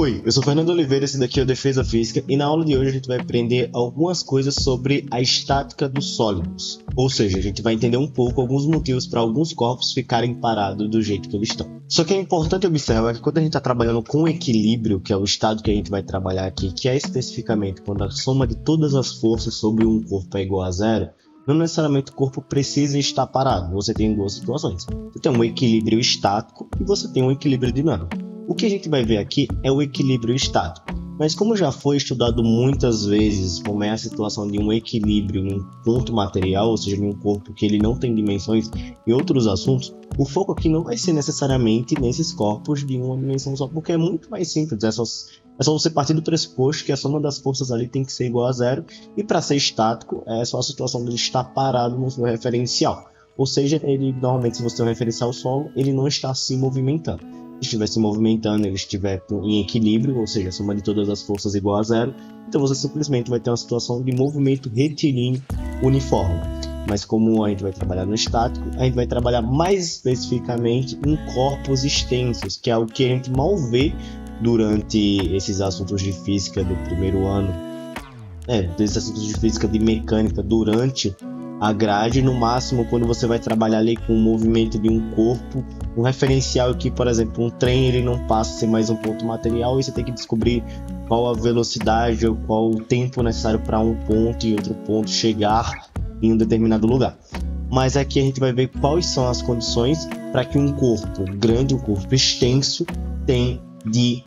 Oi, eu sou Fernando Oliveira, esse daqui é o Defesa Física e na aula de hoje a gente vai aprender algumas coisas sobre a estática dos sólidos. Ou seja, a gente vai entender um pouco alguns motivos para alguns corpos ficarem parados do jeito que eles estão. Só que é importante observar que quando a gente está trabalhando com equilíbrio, que é o estado que a gente vai trabalhar aqui, que é especificamente quando a soma de todas as forças sobre um corpo é igual a zero, não necessariamente o corpo precisa estar parado. Você tem duas situações. Você tem um equilíbrio estático e você tem um equilíbrio dinâmico. O que a gente vai ver aqui é o equilíbrio estático. Mas como já foi estudado muitas vezes como é a situação de um equilíbrio em um ponto material, ou seja, em um corpo que ele não tem dimensões e outros assuntos, o foco aqui não vai ser necessariamente nesses corpos de uma dimensão só, porque é muito mais simples. É só você partir do pressuposto que a soma das forças ali tem que ser igual a zero, e para ser estático é só a situação de estar parado no seu referencial. Ou seja, ele normalmente, se você tem um referencial solo, ele não está se movimentando. Se estiver se movimentando, ele estiver em equilíbrio, ou seja, a soma de todas as forças igual a zero, então você simplesmente vai ter uma situação de movimento retilíneo uniforme. Mas como a gente vai trabalhar no estático, a gente vai trabalhar mais especificamente em corpos extensos, que é o que a gente mal vê durante esses assuntos de física do primeiro ano, desses assuntos de física de mecânica durante a grade. No máximo, quando você vai trabalhar ali com o movimento de um corpo, um referencial aqui, por exemplo, um trem, ele não passa a ser mais um ponto material e você tem que descobrir qual a velocidade ou qual o tempo necessário para um ponto e outro ponto chegar em um determinado lugar. Mas aqui a gente vai ver quais são as condições para que um corpo grande, um corpo extenso, tenha de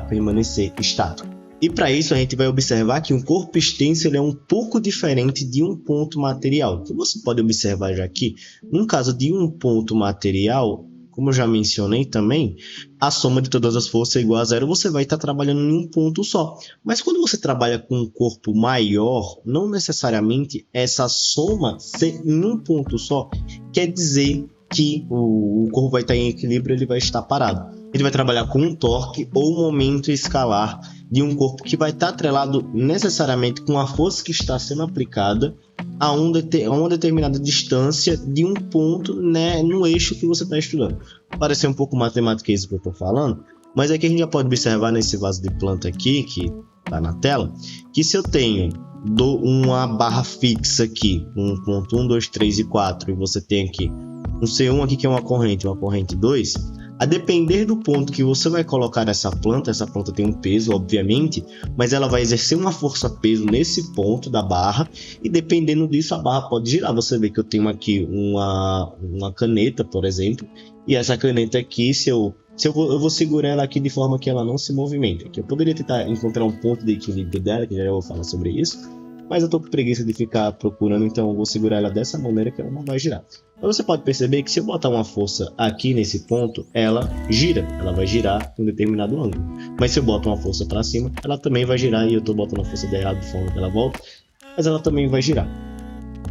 permanecer estático. E para isso a gente vai observar que um corpo extenso ele é um pouco diferente de um ponto material. Que você pode observar já aqui, no caso de um ponto material, como eu já mencionei também, a soma de todas as forças é igual a zero, você vai estar trabalhando em um ponto só. Mas quando você trabalha com um corpo maior, não necessariamente essa soma ser em um ponto só quer dizer que o corpo vai estar em equilíbrio, ele vai estar parado. Ele vai trabalhar com um torque ou um momento escalar de um corpo que vai estar atrelado necessariamente com a força que está sendo aplicada a uma determinada distância de um ponto, né, no eixo que você está estudando. Parece um pouco matemática isso que eu estou falando, mas aqui a gente já pode observar nesse vaso de planta aqui, que está na tela, que se eu tenho uma barra fixa aqui, um ponto 1, 2, 3 e 4, e você tem aqui um C1 aqui que é uma corrente 2, a depender do ponto que você vai colocar essa planta tem um peso, obviamente, mas ela vai exercer uma força-peso nesse ponto da barra, e dependendo disso a barra pode girar. Você vê que eu tenho aqui uma caneta, por exemplo, e essa caneta aqui, eu vou segurar ela aqui de forma que ela não se movimente. Aqui eu poderia tentar encontrar um ponto de equilíbrio dela, que já eu vou falar sobre isso, mas eu tô com preguiça de ficar procurando, então eu vou segurar ela dessa maneira que ela não vai girar. Então você pode perceber que se eu botar uma força aqui nesse ponto, ela vai girar em um determinado ângulo. Mas se eu boto uma força para cima, ela também vai girar, e eu tô botando a força de errado de forma que ela volta, mas ela também vai girar.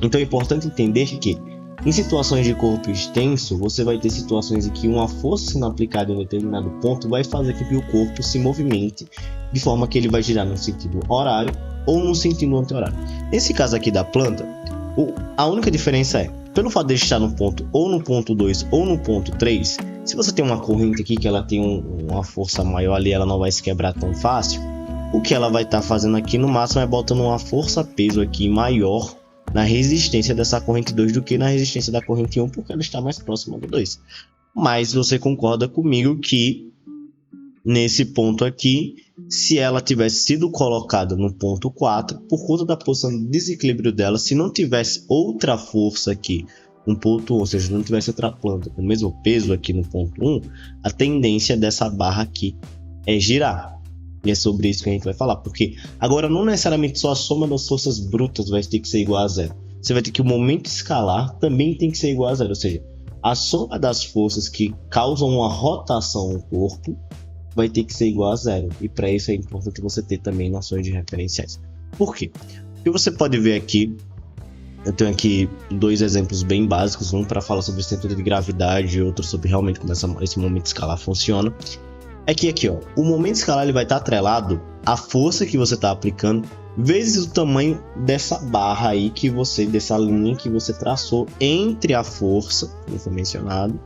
Então é importante entender que em situações de corpo extenso, você vai ter situações em que uma força sendo aplicada em um determinado ponto vai fazer com que o corpo se movimente de forma que ele vai girar no sentido horário ou no sentido anti-horário. Nesse caso aqui da planta, a única diferença é, pelo fato de estar no ponto ou no ponto 2 ou no ponto 3, se você tem uma corrente aqui que ela tem uma força maior ali, ela não vai se quebrar tão fácil, o que ela vai estar fazendo aqui no máximo é botando uma força-peso aqui maior na resistência dessa corrente 2 do que na resistência da corrente 1, porque ela está mais próxima do 2. Mas você concorda comigo que nesse ponto aqui, se ela tivesse sido colocada no ponto 4, por conta da posição de desequilíbrio dela, se não tivesse outra força aqui, um ponto 1, ou seja, não tivesse outra planta com o mesmo peso aqui no ponto 1, a tendência dessa barra aqui é girar. E é sobre isso que a gente vai falar, porque agora não necessariamente só a soma das forças brutas vai ter que ser igual a zero. Você vai ter que o momento escalar também tem que ser igual a zero, ou seja, a soma das forças que causam uma rotação no corpo vai ter que ser igual a zero. E para isso é importante você ter também noções de referenciais. Por quê? Porque você pode ver aqui, eu tenho aqui dois exemplos bem básicos, um para falar sobre o centro de gravidade e outro sobre realmente como esse momento escalar funciona. É que aqui, ó, o momento escalar ele vai estar atrelado à força que você está aplicando vezes o tamanho dessa barra aí dessa linha que você traçou entre a força, como foi mencionado,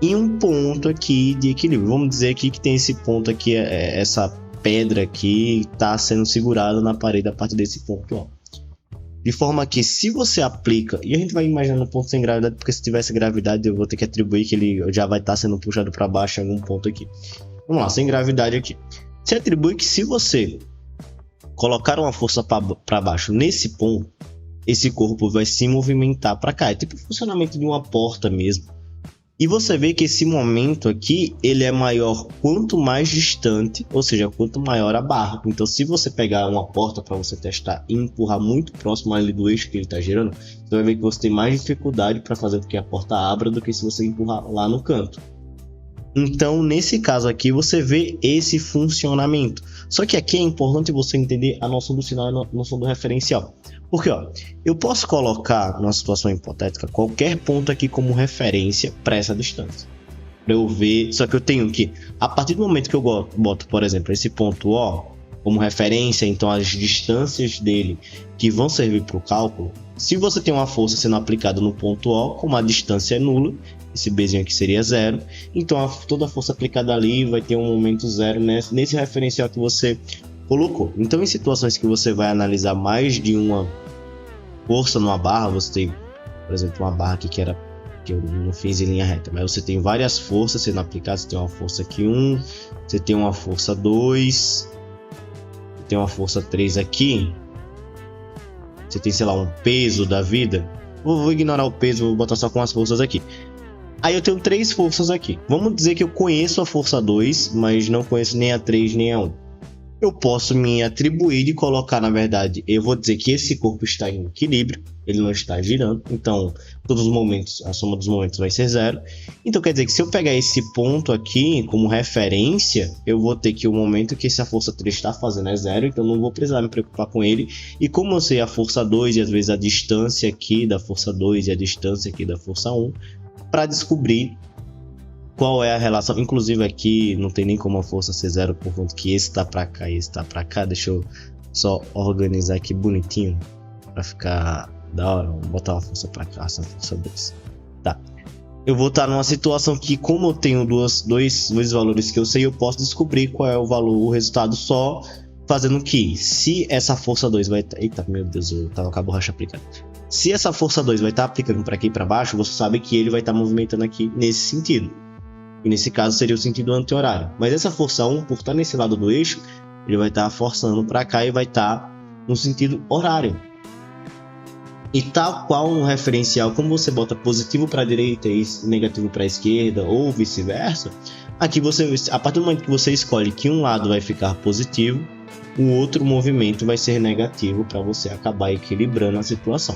e um ponto aqui de equilíbrio. Vamos dizer aqui que tem esse ponto aqui, essa pedra aqui está sendo segurada na parede a partir desse ponto, ó. De forma que se você aplica, e a gente vai imaginar um ponto sem gravidade, porque se tivesse gravidade eu vou ter que atribuir que ele já vai estar sendo puxado para baixo em algum ponto aqui. Vamos lá, sem gravidade aqui. Você atribui que se você colocar uma força para baixo nesse ponto, esse corpo vai se movimentar para cá. É tipo o funcionamento de uma porta mesmo. E você vê que esse momento aqui, ele é maior quanto mais distante, ou seja, quanto maior a barra. Então, se você pegar uma porta para você testar e empurrar muito próximo ali do eixo que ele está girando, você vai ver que você tem mais dificuldade para fazer com que a porta abra do que se você empurrar lá no canto. Então, nesse caso aqui, você vê esse funcionamento. Só que aqui é importante você entender a noção do sinal e a noção do referencial. Porque, ó, eu posso colocar, numa situação hipotética, qualquer ponto aqui como referência para essa distância. Para eu ver, só que eu tenho que, a partir do momento que eu boto, por exemplo, esse ponto O como referência, então as distâncias dele que vão servir para o cálculo, se você tem uma força sendo aplicada no ponto O, como a distância é nula, esse Bzinho aqui seria zero, então toda a força aplicada ali vai ter um momento zero nesse referencial que você colocou. Então, em situações que você vai analisar mais de uma força numa barra, você tem, por exemplo, uma barra aqui que eu não fiz em linha reta, mas você tem várias forças sendo aplicadas. Você tem uma força aqui 1, você tem uma força 2, você tem uma força 3 aqui, você tem, sei lá, um peso da vida. Vou ignorar o peso, vou botar só com as forças aqui. Aí eu tenho 3 forças aqui. Vamos dizer que eu conheço a força 2, mas não conheço nem a 3 nem a 1. Eu posso me atribuir e colocar, na verdade, eu vou dizer que esse corpo está em equilíbrio, ele não está girando, então todos os momentos, a soma dos momentos vai ser zero. Então quer dizer que se eu pegar esse ponto aqui como referência, eu vou ter que o momento que essa força 3 está fazendo é zero, então não vou precisar me preocupar com ele. E como eu sei a força 2 e às vezes a distância aqui da força 2 e a distância aqui da força 1, para descobrir qual é a relação. Inclusive aqui não tem nem como a força ser zero, por conta que esse tá para cá e esse tá para cá. Deixa eu só organizar aqui bonitinho para ficar da hora. Vou botar uma força para cá, essa força 2. Tá. Eu vou estar numa situação que, como eu tenho dois valores que eu sei, eu posso descobrir qual é o valor, o resultado só fazendo que, se essa força 2 vai... Eita, meu Deus, eu tava com a borracha aplicada. Se essa força 2 vai estar aplicando para aqui e para baixo, você sabe que ele vai estar movimentando aqui nesse sentido. E nesse caso seria o sentido anti-horário. Mas essa força 1, por estar nesse lado do eixo, ele vai estar forçando para cá e vai estar no sentido horário. E tal qual um referencial, como você bota positivo para a direita e negativo para a esquerda, ou vice-versa, aqui você, a partir do momento que você escolhe que um lado vai ficar positivo, o outro movimento vai ser negativo para você acabar equilibrando a situação.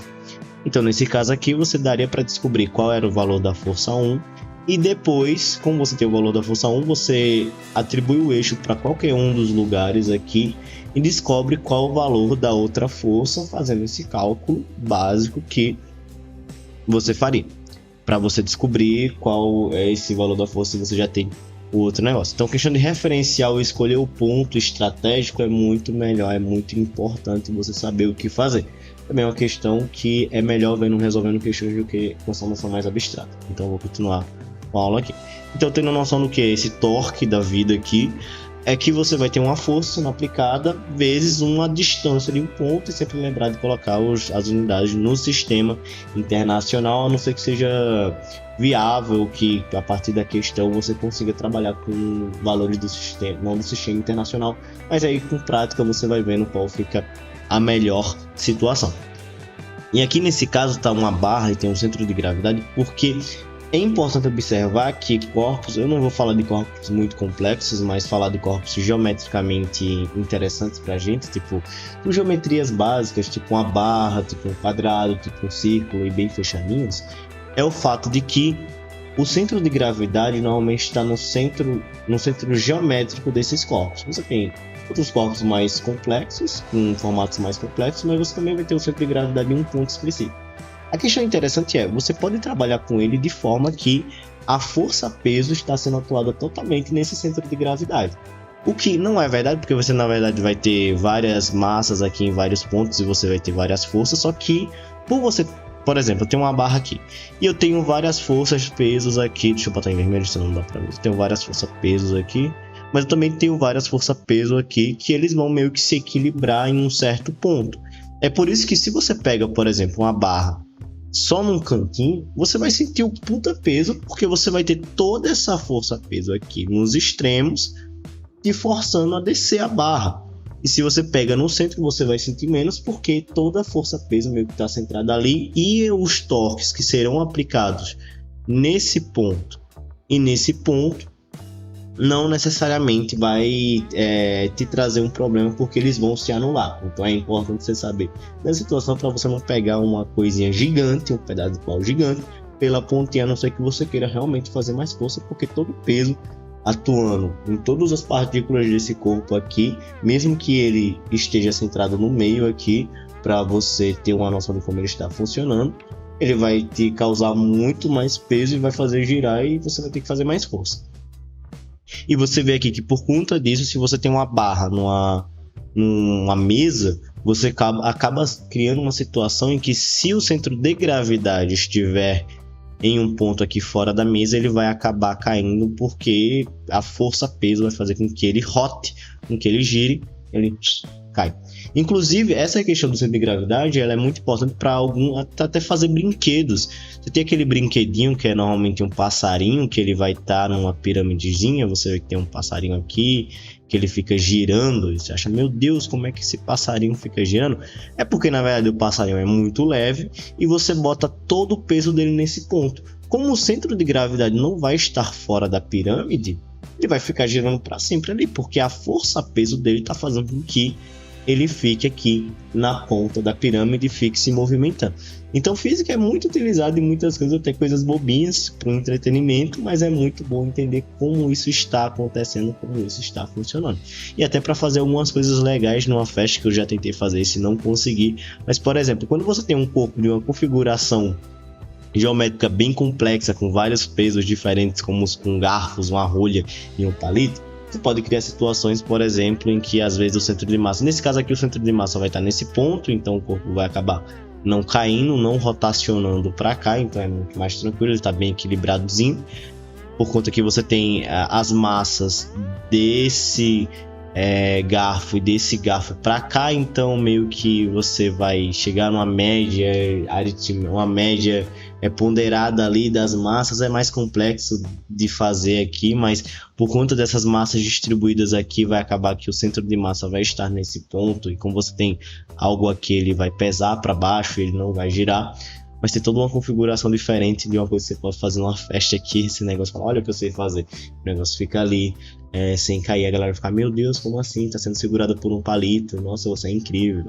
Então, nesse caso aqui, você daria para descobrir qual era o valor da força 1, e depois, como você tem o valor da força 1, você atribui o eixo para qualquer um dos lugares aqui e descobre qual o valor da outra força, fazendo esse cálculo básico que você faria. Para você descobrir qual é esse valor da força, você já tem o outro negócio. Então, questão de referencial e escolher o ponto estratégico é muito melhor, é muito importante você saber o que fazer. Também é uma questão que é melhor resolvendo questões do que com essa noção mais abstrata. Então, eu vou continuar com a aula aqui. Então, tendo noção do que é esse torque da vida aqui, é que você vai ter uma força sendo aplicada vezes uma distância de um ponto, e sempre lembrar de colocar as unidades no sistema internacional, a não ser que seja viável, que a partir da questão você consiga trabalhar com valores do sistema, não do sistema internacional, mas aí com prática você vai vendo qual fica a melhor situação. E aqui nesse caso está uma barra e tem um centro de gravidade, porque é importante observar que corpos, eu não vou falar de corpos muito complexos, mas falar de corpos geometricamente interessantes para a gente, tipo com geometrias básicas, tipo uma barra, tipo um quadrado, tipo um círculo e bem fechadinhos, é o fato de que o centro de gravidade normalmente está no centro geométrico desses corpos. Você tem outros corpos mais complexos, com formatos mais complexos, mas você também vai ter o centro de gravidade em um ponto específico. A questão interessante é, você pode trabalhar com ele de forma que a força-peso está sendo atuada totalmente nesse centro de gravidade. O que não é verdade, porque você na verdade vai ter várias massas aqui em vários pontos e você vai ter várias forças, só que por você Por exemplo, eu tenho uma barra aqui e eu tenho várias forças, pesos aqui. Deixa eu botar em vermelho, senão não dá pra ver. Eu tenho várias forças, pesos aqui, mas eu também tenho várias forças, pesos aqui, que eles vão meio que se equilibrar em um certo ponto. É por isso que se você pega, por exemplo, uma barra só num cantinho, você vai sentir o puta peso, porque você vai ter toda essa força, peso aqui nos extremos, te forçando a descer a barra. E se você pega no centro, você vai sentir menos, porque toda a força-peso meio que está centrada ali, e os torques que serão aplicados nesse ponto e nesse ponto não necessariamente vai te trazer um problema, porque eles vão se anular. Então é importante você saber nessa situação, para você não pegar uma coisinha gigante, um pedaço de pau gigante pela pontinha, a não ser que você queira realmente fazer mais força, porque todo o peso atuando em todas as partículas desse corpo aqui, mesmo que ele esteja centrado no meio aqui, para você ter uma noção de como ele está funcionando, ele vai te causar muito mais peso e vai fazer girar, e você vai ter que fazer mais força. E você vê aqui que por conta disso, se você tem uma barra numa mesa, você acaba criando uma situação em que, se o centro de gravidade estiver em um ponto aqui fora da mesa, ele vai acabar caindo, porque a força-peso vai fazer com que ele rote, com que ele gire, ele cai. Inclusive, essa questão do centro de gravidade, ela é muito importante para até fazer brinquedos. Você tem aquele brinquedinho que é normalmente um passarinho, que ele vai estar numa piramidezinha, você vê que tem um passarinho aqui, que ele fica girando, e você acha, meu Deus, como é que esse passarinho fica girando? É porque, na verdade, o passarinho é muito leve e você bota todo o peso dele nesse ponto. Como o centro de gravidade não vai estar fora da pirâmide, ele vai ficar girando para sempre ali, porque a força-peso dele está fazendo com que ele fique aqui na ponta da pirâmide e fique se movimentando. Então, física é muito utilizada em muitas coisas, até coisas bobinhas para o entretenimento, mas é muito bom entender como isso está acontecendo, como isso está funcionando. E até para fazer algumas coisas legais numa festa, que eu já tentei fazer isso e não consegui. Mas, por exemplo, quando você tem um corpo de uma configuração geométrica bem complexa, com vários pesos diferentes, como com garfos, uma rolha e um palito, você pode criar situações, por exemplo, em que às vezes o centro de massa, nesse caso aqui o centro de massa vai estar nesse ponto, então o corpo vai acabar não caindo, não rotacionando para cá, então é muito mais tranquilo, ele está bem equilibradozinho, por conta que você tem as massas desse garfo e desse garfo para cá, então meio que você vai chegar numa média aritmética, uma média ponderada ali das massas. É mais complexo de fazer aqui, mas por conta dessas massas distribuídas aqui, vai acabar que o centro de massa vai estar nesse ponto, e como você tem algo aqui, ele vai pesar para baixo, ele não vai girar. Mas tem toda uma configuração diferente de uma coisa que você pode fazer numa festa aqui. Esse negócio, olha o que eu sei fazer. O negócio fica ali sem cair, a galera fica, meu Deus, como assim? Tá sendo segurada por um palito, nossa, você é incrível.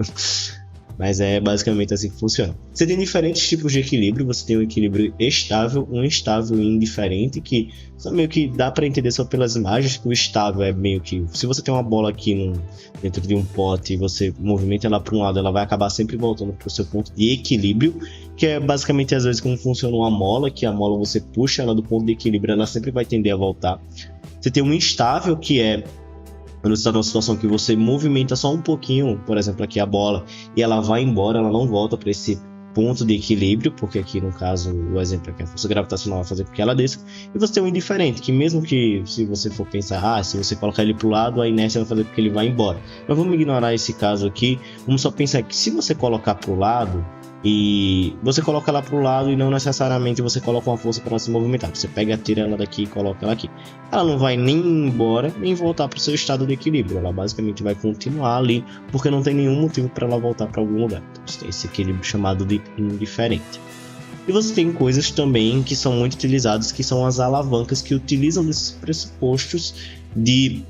Mas é basicamente assim que funciona. Você tem diferentes tipos de equilíbrio. Você tem um equilíbrio estável, um instável e indiferente, que só meio que dá para entender só pelas imagens. Que o estável é meio que, se você tem uma bola aqui dentro de um pote e você movimenta ela para um lado, ela vai acabar sempre voltando para o seu ponto de equilíbrio, que é basicamente às vezes como funciona uma mola, que a mola você puxa ela do ponto de equilíbrio, ela sempre vai tender a voltar. Você tem um instável, que é quando você está numa situação que você movimenta só um pouquinho, por exemplo, aqui a bola, e ela vai embora, ela não volta para esse ponto de equilíbrio, porque aqui no caso o exemplo é que a força gravitacional vai fazer com que ela desça. E você tem um indiferente, que mesmo que, se você for pensar, se você colocar ele para o lado, a inércia vai fazer com que ele vá embora. Mas vamos ignorar esse caso aqui, vamos só pensar que se você colocar para o lado, e você coloca ela para o lado e não necessariamente você coloca uma força para ela se movimentar, você pega, tira ela daqui e coloca ela aqui, ela não vai nem embora nem voltar para o seu estado de equilíbrio, ela basicamente vai continuar ali, porque não tem nenhum motivo para ela voltar para algum lugar. Então você tem esse equilíbrio chamado de indiferente. E você tem coisas também que são muito utilizadas, que são as alavancas, que utilizam desses pressupostos de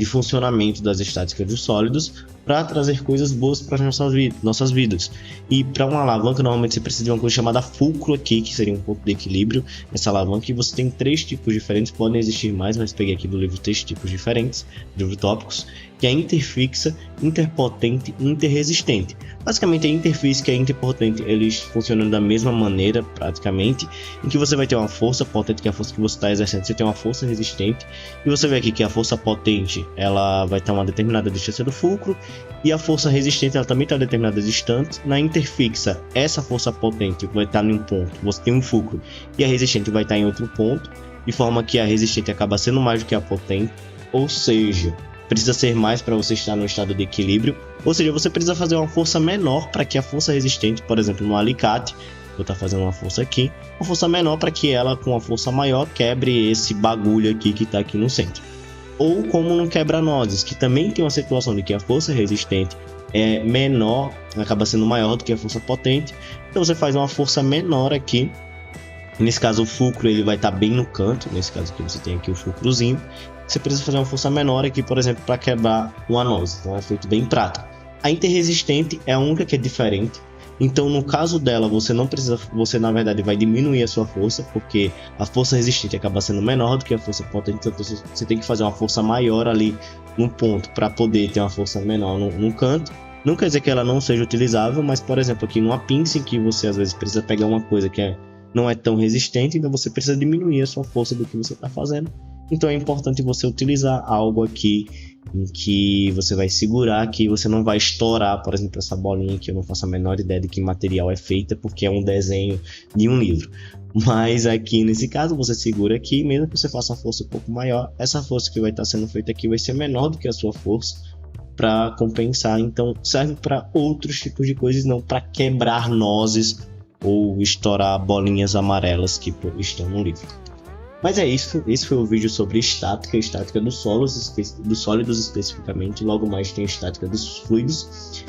funcionamento das estáticas dos sólidos para trazer coisas boas para as nossas vidas. E para uma alavanca, normalmente você precisa de uma coisa chamada fulcro aqui, que seria um ponto de equilíbrio. Essa alavanca, e você tem 3 tipos diferentes, podem existir mais, mas peguei aqui do livro 3 tipos diferentes, livro tópicos. que é interfixa, interpotente e interresistente. Basicamente, a interfísica e a interpotente, eles funcionam da mesma maneira, praticamente, em que você vai ter uma força potente, que é a força que você está exercendo, você tem uma força resistente, e você vê aqui que a força potente, ela vai estar a uma determinada distância do fulcro, e a força resistente, ela também está a determinada distância. Na interfixa, essa força potente vai estar em um ponto, você tem um fulcro, e a resistente vai estar em outro ponto, de forma que a resistente acaba sendo mais do que a potente, ou seja, precisa ser mais para você estar no estado de equilíbrio, ou seja, você precisa fazer uma força menor para que a força resistente, por exemplo, no alicate, vou estar fazendo uma força aqui, uma força menor para que ela com uma força maior quebre esse bagulho aqui que está aqui no centro. Ou como no quebra-nozes, que também tem uma situação de que a força resistente é menor, acaba sendo maior do que a força potente, então você faz uma força menor aqui. Nesse caso o fulcro ele vai estar bem no canto, nesse caso aqui você tem aqui o fulcrozinho. Você precisa fazer uma força menor aqui, por exemplo, para quebrar uma noz, então é feito bem prático. A interresistente é a única que é diferente, então no caso dela você não precisa, você na verdade vai diminuir a sua força, porque a força resistente acaba sendo menor do que a força potente, então você tem que fazer uma força maior ali no ponto para poder ter uma força menor no canto. Não quer dizer que ela não seja utilizável, mas por exemplo aqui numa pinça em que você às vezes precisa pegar uma coisa que não é tão resistente, então você precisa diminuir a sua força do que você está fazendo. Então é importante você utilizar algo aqui em que você vai segurar, que você não vai estourar, por exemplo, essa bolinha que eu não faço a menor ideia de que material é feita, porque é um desenho de um livro. Mas aqui nesse caso você segura aqui, mesmo que você faça uma força um pouco maior, essa força que vai estar sendo feita aqui vai ser menor do que a sua força para compensar. Então serve para outros tipos de coisas, não para quebrar nozes ou estourar bolinhas amarelas que estão no livro. Mas é isso, esse foi o vídeo sobre estática dos sólidos especificamente, logo mais tem a estática dos fluidos.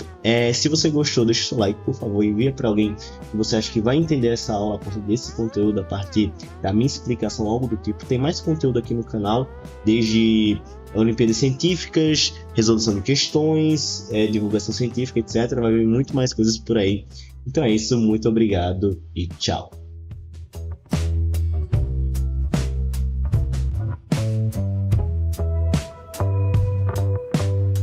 Se você gostou, deixa o seu like, por favor, envia para alguém que você acha que vai entender essa aula a partir desse conteúdo, a partir da minha explicação, algo do tipo. Tem mais conteúdo aqui no canal, desde Olimpíadas Científicas, resolução de questões, divulgação científica, etc. Vai vir muito mais coisas por aí. Então é isso, muito obrigado e tchau!